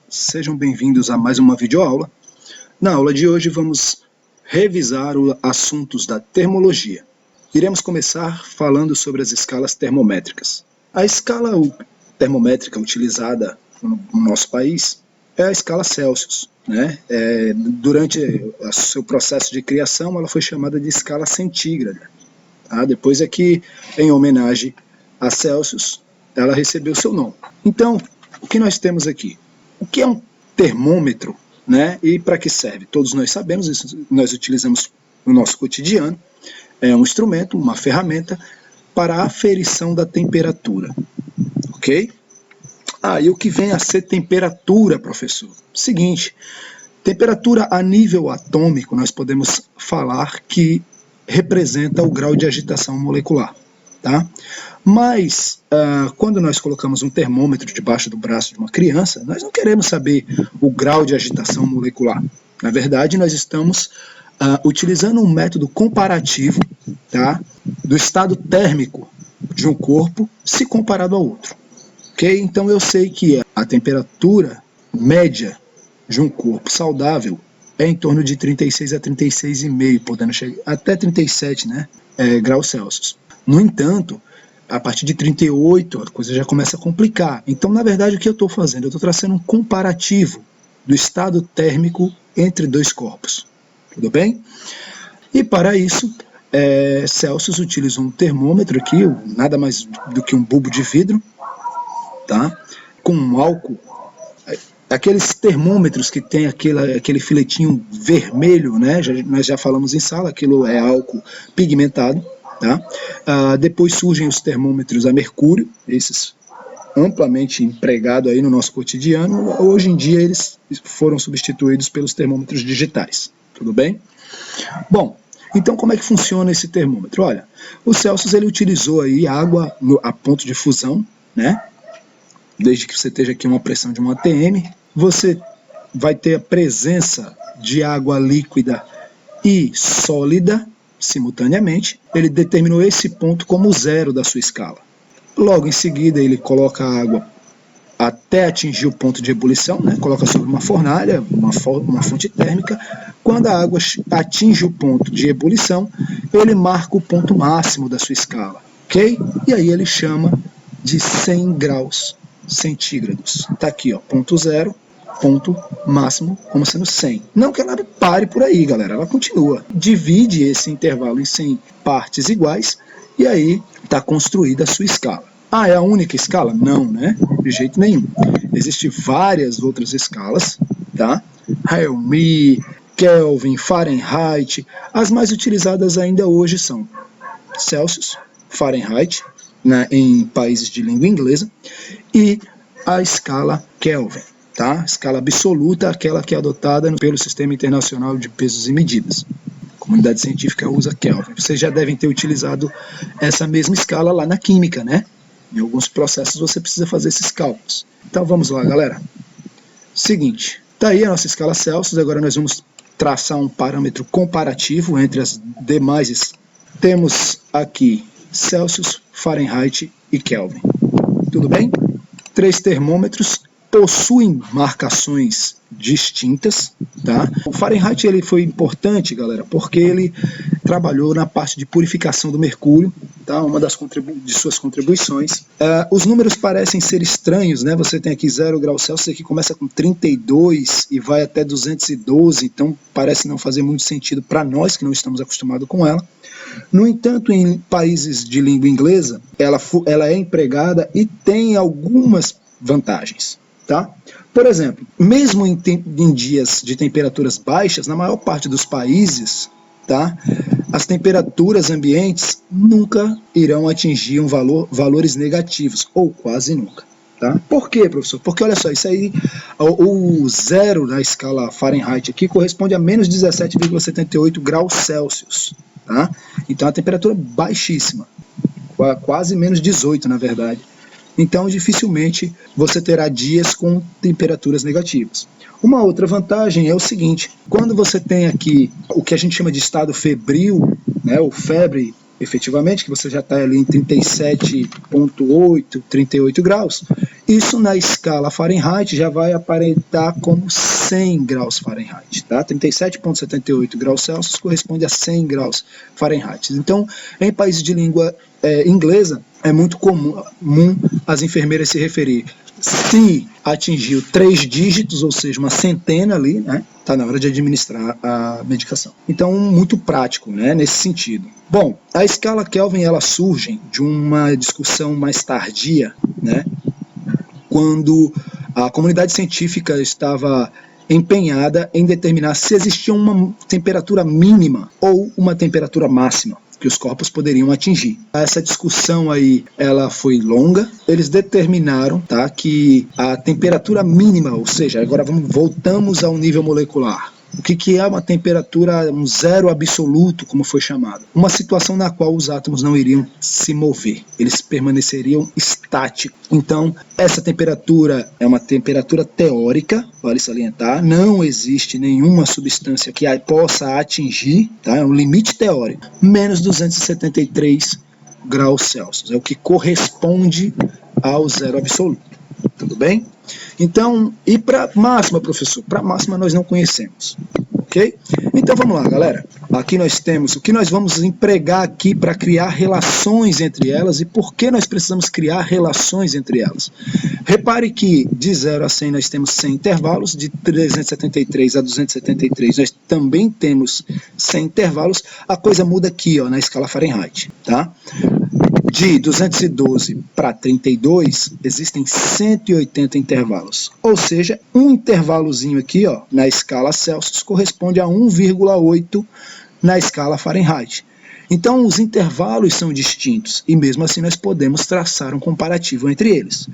sejam bem-vindos a mais uma videoaula. Na aula de hoje vamos revisar os assuntos da termologia. Iremos começar falando sobre as escalas termométricas. A escala termométrica utilizada no nosso país é a escala Celsius, né? Durante o seu processo de criação ela foi chamada de escala centígrada. Tá? Depois é que, em homenagem a Celsius, ela recebeu seu nome. Então, o que nós temos aqui? O que é um termômetro, né? E para que serve? Todos nós sabemos, isso nós utilizamos no nosso cotidiano. É um instrumento, uma ferramenta para a aferição da temperatura. Ok? E o que vem a ser temperatura, professor? Seguinte, temperatura a nível atômico, nós podemos falar que representa o grau de agitação molecular. Tá? Mas, quando nós colocamos um termômetro debaixo do braço de uma criança, nós não queremos saber o grau de agitação molecular. Na verdade, nós estamos utilizando um método comparativo, tá, do estado térmico de um corpo se comparado ao outro. Okay? Então, eu sei que a temperatura média de um corpo saudável é em torno de 36 a 36,5, podendo chegar até 37, né, graus Celsius. No entanto, a partir de 38 a coisa já começa a complicar. Então, na verdade, o que eu estou fazendo? Eu estou traçando um comparativo do estado térmico entre dois corpos. Tudo bem? E para isso, Celsius utiliza um termômetro aqui, nada mais do que um bulbo de vidro, tá? Com um álcool. Aqueles termômetros que tem aquele filetinho vermelho, né? Nós já falamos em sala, aquilo é álcool pigmentado. Tá? Depois surgem os termômetros a mercúrio, esses amplamente empregados aí no nosso cotidiano. Hoje em dia eles foram substituídos pelos termômetros digitais, tudo bem? Bom, então como é que funciona esse termômetro? Olha, o Celsius ele utilizou aí água a ponto de fusão, né? Desde que você esteja aqui uma pressão de 1 atm, você vai ter a presença de água líquida e sólida simultaneamente. Ele determinou esse ponto como zero da sua escala. Logo em seguida ele coloca a água até atingir o ponto de ebulição, né? Coloca sobre uma fornalha, uma fonte térmica. Quando a água atinge o ponto de ebulição, ele marca o ponto máximo da sua escala, ok? E aí ele chama de 100 graus centígrados. Está aqui, ó, ponto zero, ponto máximo como sendo 100. Não que ela pare por aí, galera, ela continua. Divide esse intervalo em 100 partes iguais e aí está construída a sua escala. É a única escala? Não, né? De jeito nenhum. Existem várias outras escalas, tá? Helmut, Kelvin, Fahrenheit. As mais utilizadas ainda hoje são Celsius, Fahrenheit, né, em países de língua inglesa, e a escala Kelvin. Tá? Escala absoluta, aquela que é adotada pelo Sistema Internacional de Pesos e Medidas. A comunidade científica usa Kelvin. Vocês já devem ter utilizado essa mesma escala lá na química, né? Em alguns processos você precisa fazer esses cálculos. Então vamos lá, galera. Seguinte, tá aí a nossa escala Celsius, agora nós vamos traçar um parâmetro comparativo entre as demais. Temos aqui Celsius, Fahrenheit e Kelvin. Tudo bem? 3 termômetros possuem marcações distintas, tá? O Fahrenheit ele foi importante, galera, porque ele trabalhou na parte de purificação do mercúrio, tá? Uma de suas contribuições. Os números parecem ser estranhos, né? Você tem aqui 0 graus Celsius, aqui começa com 32 e vai até 212, então parece não fazer muito sentido para nós que não estamos acostumados com ela. No entanto, em países de língua inglesa, ela é empregada e tem algumas vantagens. Tá? Por exemplo, mesmo em dias de temperaturas baixas, na maior parte dos países, tá, as temperaturas ambientes nunca irão atingir valores negativos, ou quase nunca. Tá? Por quê, professor? Porque olha só, isso aí, o zero da escala Fahrenheit aqui corresponde a menos 17,78 graus Celsius. Tá? Então a temperatura é baixíssima, quase menos 18 na verdade. Então, dificilmente você terá dias com temperaturas negativas. Uma outra vantagem é o seguinte, quando você tem aqui o que a gente chama de estado febril, né, ou febre, efetivamente, que você já está ali em 37,8, 38 graus, Isso na escala Fahrenheit já vai aparentar como 100 graus Fahrenheit, tá? 37,78 graus Celsius corresponde a 100 graus Fahrenheit. Então, em países de língua inglesa, é muito comum as enfermeiras se referir. Se atingiu 3 dígitos, ou seja, uma centena ali, né? Está na hora de administrar a medicação. Então, muito prático, né, nesse sentido. Bom, a escala Kelvin ela surge de uma discussão mais tardia, né? Quando a comunidade científica estava empenhada em determinar se existia uma temperatura mínima ou uma temperatura máxima que os corpos poderiam atingir. Essa discussão aí, ela foi longa. Eles determinaram, tá, que a temperatura mínima, ou seja, agora voltamos ao nível molecular. O que é uma temperatura, um zero absoluto, como foi chamado? Uma situação na qual os átomos não iriam se mover, eles permaneceriam estáticos. Então, essa temperatura é uma temperatura teórica, vale salientar, não existe nenhuma substância que possa atingir, tá? É um limite teórico, menos 273 graus Celsius, é o que corresponde ao zero absoluto. Tudo bem? Então, e para máxima, professor? Para máxima nós não conhecemos, ok? Então vamos lá, galera. Aqui nós temos o que nós vamos empregar aqui para criar relações entre elas e por que nós precisamos criar relações entre elas. Repare que de 0 a 100 nós temos 100 intervalos, de 373 a 273 nós também temos 100 intervalos, a coisa muda aqui, ó, na escala Fahrenheit, tá? De 212 para 32, existem 180 intervalos. Ou seja, um intervalozinho aqui, ó, na escala Celsius corresponde a 1,8 na escala Fahrenheit. Então, os intervalos são distintos e mesmo assim nós podemos traçar um comparativo entre eles.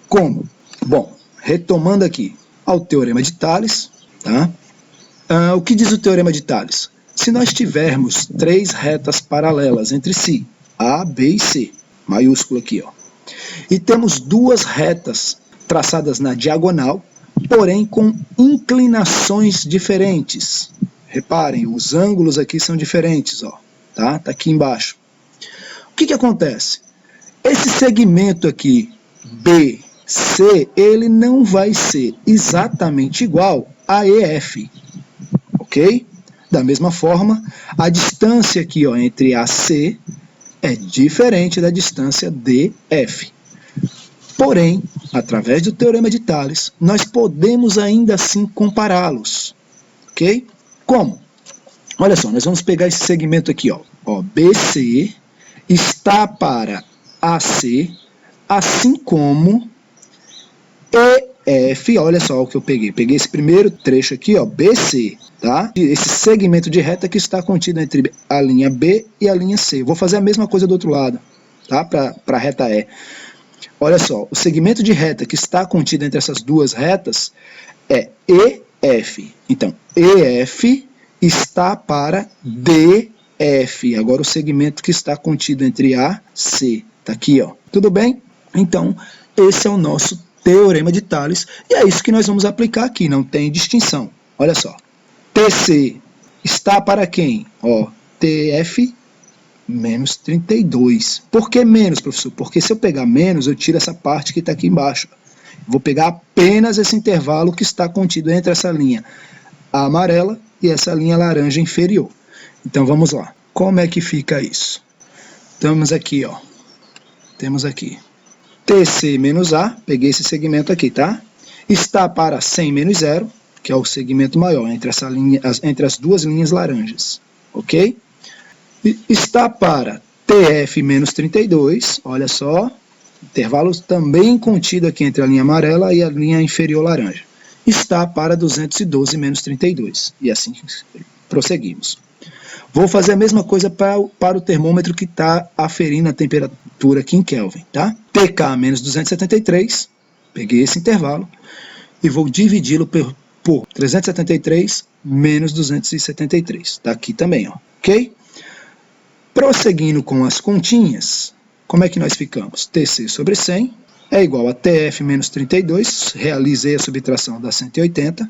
Como? Bom, retomando aqui ao Teorema de Tales, tá? O que diz o Teorema de Tales? Se nós tivermos 3 retas paralelas entre si, A, B e C, maiúsculo aqui, ó. E temos 2 retas traçadas na diagonal, porém com inclinações diferentes. Reparem, os ângulos aqui são diferentes, ó, tá? Tá aqui embaixo. O que acontece? Esse segmento aqui, BC, ele não vai ser exatamente igual a EF, ok? Da mesma forma, a distância aqui, ó, entre AC é diferente da distância DF. Porém, através do Teorema de Tales, nós podemos ainda assim compará-los. Ok? Como? Olha só, nós vamos pegar esse segmento aqui, ó. BC está para AC, assim como EF, olha só o que eu peguei. Peguei esse primeiro trecho aqui, ó, BC. Tá? Esse segmento de reta que está contido entre a linha B e a linha C. Vou fazer a mesma coisa do outro lado, tá? Para a reta E. Olha só, o segmento de reta que está contido entre essas duas retas é EF. Então, EF está para DF. Agora o segmento que está contido entre A e C. Está aqui, ó. Tudo bem? Então, esse é o nosso Teorema de Tales. E é isso que nós vamos aplicar aqui, não tem distinção. Olha só. TC está para quem? Ó, TF menos 32. Por que menos, professor? Porque se eu pegar menos, eu tiro essa parte que está aqui embaixo. Vou pegar apenas esse intervalo que está contido entre essa linha amarela e essa linha laranja inferior. Então vamos lá. Como é que fica isso? Temos aqui, ó. Temos aqui. TC menos A, peguei esse segmento aqui, tá? Está para 100 menos 0. Que é o segmento maior, entre as duas linhas laranjas, ok? E está para TF menos 32, olha só, intervalo também contido aqui entre a linha amarela e a linha inferior laranja. Está para 212 menos 32, e assim prosseguimos. Vou fazer a mesma coisa para o termômetro que está aferindo a temperatura aqui em Kelvin, tá? TK menos 273, peguei esse intervalo, e vou dividi-lo por 373 menos 273. Está aqui também, ó, ok? Prosseguindo com as continhas, como é que nós ficamos? TC sobre 100 é igual a TF menos 32, realizei a subtração da 180,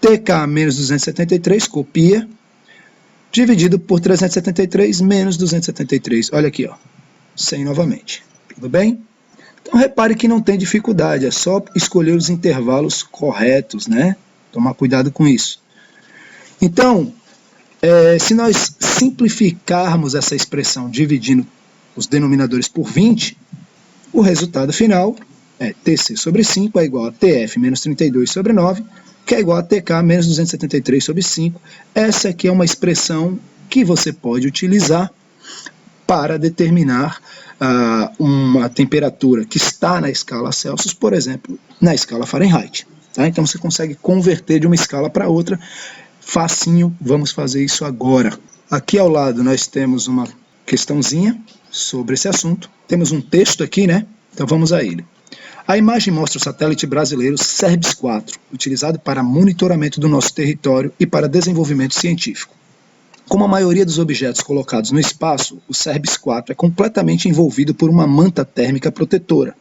TK menos 273, copia, dividido por 373 menos 273. Olha aqui, ó, 100 novamente. Tudo bem? Então repare que não tem dificuldade, é só escolher os intervalos corretos, né? Tomar cuidado com isso. Então, se nós simplificarmos essa expressão dividindo os denominadores por 20, o resultado final é TC sobre 5 é igual a TF menos 32 sobre 9, que é igual a TK menos 273 sobre 5. Essa aqui é uma expressão que você pode utilizar para determinar uma temperatura que está na escala Celsius, por exemplo, na escala Fahrenheit. Tá? Então você consegue converter de uma escala para outra, facinho, vamos fazer isso agora. Aqui ao lado nós temos uma questãozinha sobre esse assunto, temos um texto aqui, né? Então vamos a ele. A imagem mostra o satélite brasileiro Cerbis 4, utilizado para monitoramento do nosso território e para desenvolvimento científico. Como a maioria dos objetos colocados no espaço, o Cerbis 4 é completamente envolvido por uma manta térmica protetora,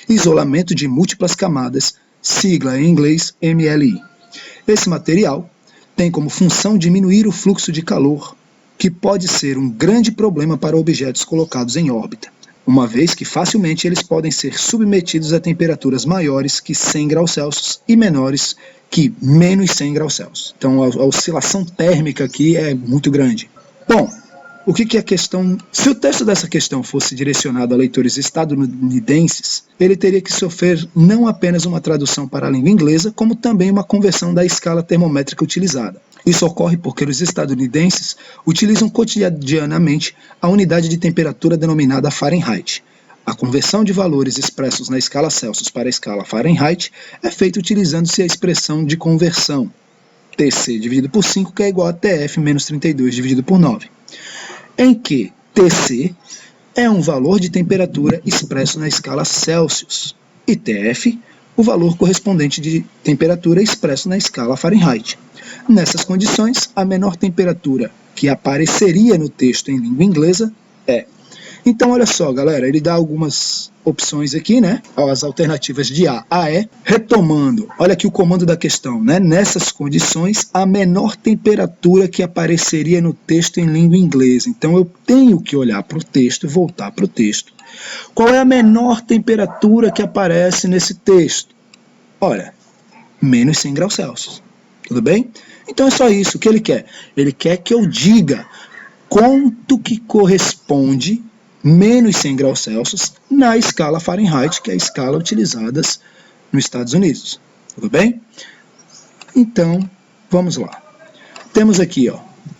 isolamento de múltiplas camadas, sigla em inglês MLI. Esse material tem como função diminuir o fluxo de calor, que pode ser um grande problema para objetos colocados em órbita, uma vez que facilmente eles podem ser submetidos a temperaturas maiores que 100 graus Celsius e menores que menos 100 graus Celsius. Então a oscilação térmica aqui é muito grande. Bom, o que é a questão? Se o texto dessa questão fosse direcionado a leitores estadunidenses, ele teria que sofrer não apenas uma tradução para a língua inglesa, como também uma conversão da escala termométrica utilizada. Isso ocorre porque os estadunidenses utilizam cotidianamente a unidade de temperatura denominada Fahrenheit. A conversão de valores expressos na escala Celsius para a escala Fahrenheit é feita utilizando-se a expressão de conversão, TC dividido por 5, que é igual a TF menos 32 dividido por 9. Em que TC é um valor de temperatura expresso na escala Celsius e TF o valor correspondente de temperatura expresso na escala Fahrenheit. Nessas condições, a menor temperatura que apareceria no texto em língua inglesa é. Então, olha só, galera, ele dá algumas opções aqui, né? As alternativas de A a E. Retomando, olha aqui o comando da questão, né? Nessas condições, a menor temperatura que apareceria no texto em língua inglesa. Então, eu tenho que olhar para o texto e voltar para o texto. Qual é a menor temperatura que aparece nesse texto? Olha, menos 100 graus Celsius. Tudo bem? Então é só isso. O que ele quer? Ele quer que eu diga quanto que corresponde menos 100 graus Celsius na escala Fahrenheit, que é a escala utilizada nos Estados Unidos. Tudo bem? Então, vamos lá. Temos aqui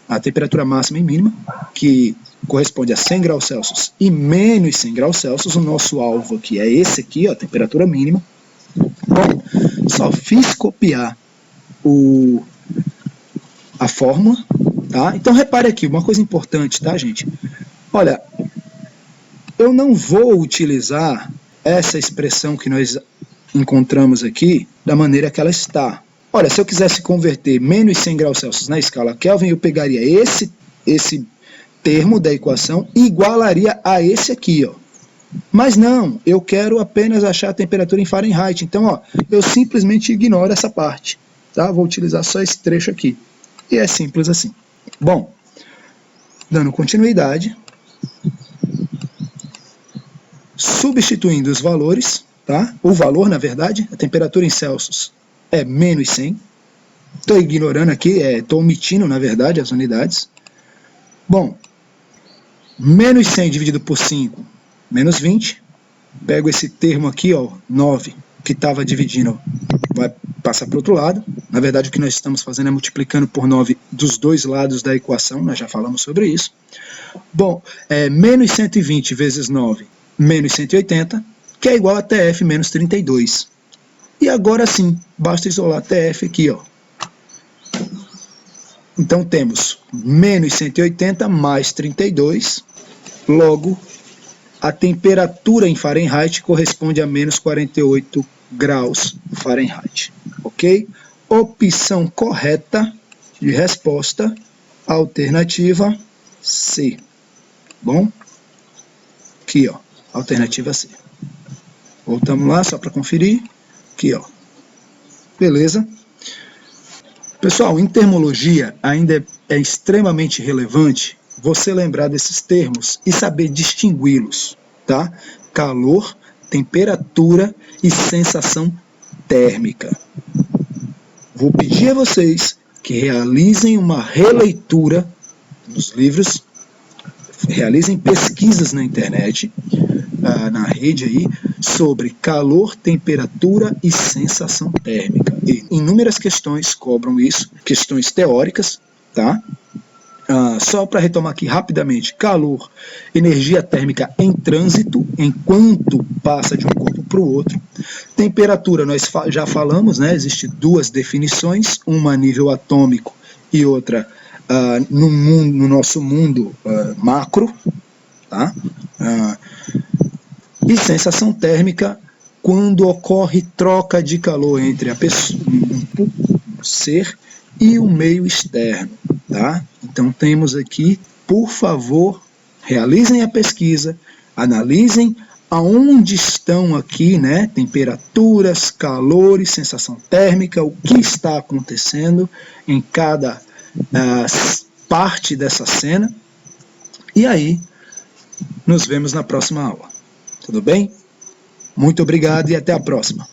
a temperatura máxima e mínima, que corresponde a 100 graus Celsius e menos 100 graus Celsius. O nosso alvo aqui é esse aqui, a temperatura mínima. Bom, só fiz copiar a fórmula, tá? Então repare aqui, uma coisa importante, tá, gente? Olha, eu não vou utilizar essa expressão que nós encontramos aqui da maneira que ela está. Olha, se eu quisesse converter menos 100 graus Celsius na escala Kelvin, eu pegaria esse termo da equação e igualaria a esse aqui, ó. Mas não, eu quero apenas achar a temperatura em Fahrenheit. Então, eu simplesmente ignoro essa parte, tá? Vou utilizar só esse trecho aqui. E é simples assim. Bom, dando continuidade, substituindo os valores, tá? O valor, na verdade, a temperatura em Celsius é menos 100. Estou ignorando aqui, estou omitindo, na verdade, as unidades. Bom, menos 100 dividido por 5, menos 20. Pego esse termo aqui, 9, que estava dividindo, vai passar para o outro lado. Na verdade, o que nós estamos fazendo é multiplicando por 9 dos dois lados da equação, nós já falamos sobre isso. Bom, menos 120 vezes 9, menos 180, que é igual a TF menos 32. E agora sim, basta isolar TF aqui, Então temos menos 180 mais 32, logo a temperatura em Fahrenheit corresponde a menos 48 graus Fahrenheit, ok? Opção correta de resposta, alternativa C. Bom, aqui, alternativa C. Voltamos lá só para conferir. Aqui, beleza? Pessoal, em termologia ainda é extremamente relevante você lembrar desses termos e saber distingui-los, tá? Calor, temperatura e sensação térmica. Vou pedir a vocês que realizem uma releitura dos livros, realizem pesquisas na internet, na rede aí, sobre calor, temperatura e sensação térmica. E inúmeras questões cobram isso, questões teóricas, tá? Só para retomar aqui rapidamente: calor, energia térmica em trânsito, enquanto passa de um corpo para o outro. Temperatura, nós já falamos, né? Existem duas definições, uma a nível atômico e outra no nosso mundo macro, tá? E sensação térmica, quando ocorre troca de calor entre a pessoa, um ser e o meio externo, tá? Então temos aqui, por favor, realizem a pesquisa, analisem aonde estão aqui, né, temperaturas, calores, sensação térmica, o que está acontecendo em cada parte dessa cena. E aí, nos vemos na próxima aula. Tudo bem? Muito obrigado e até a próxima.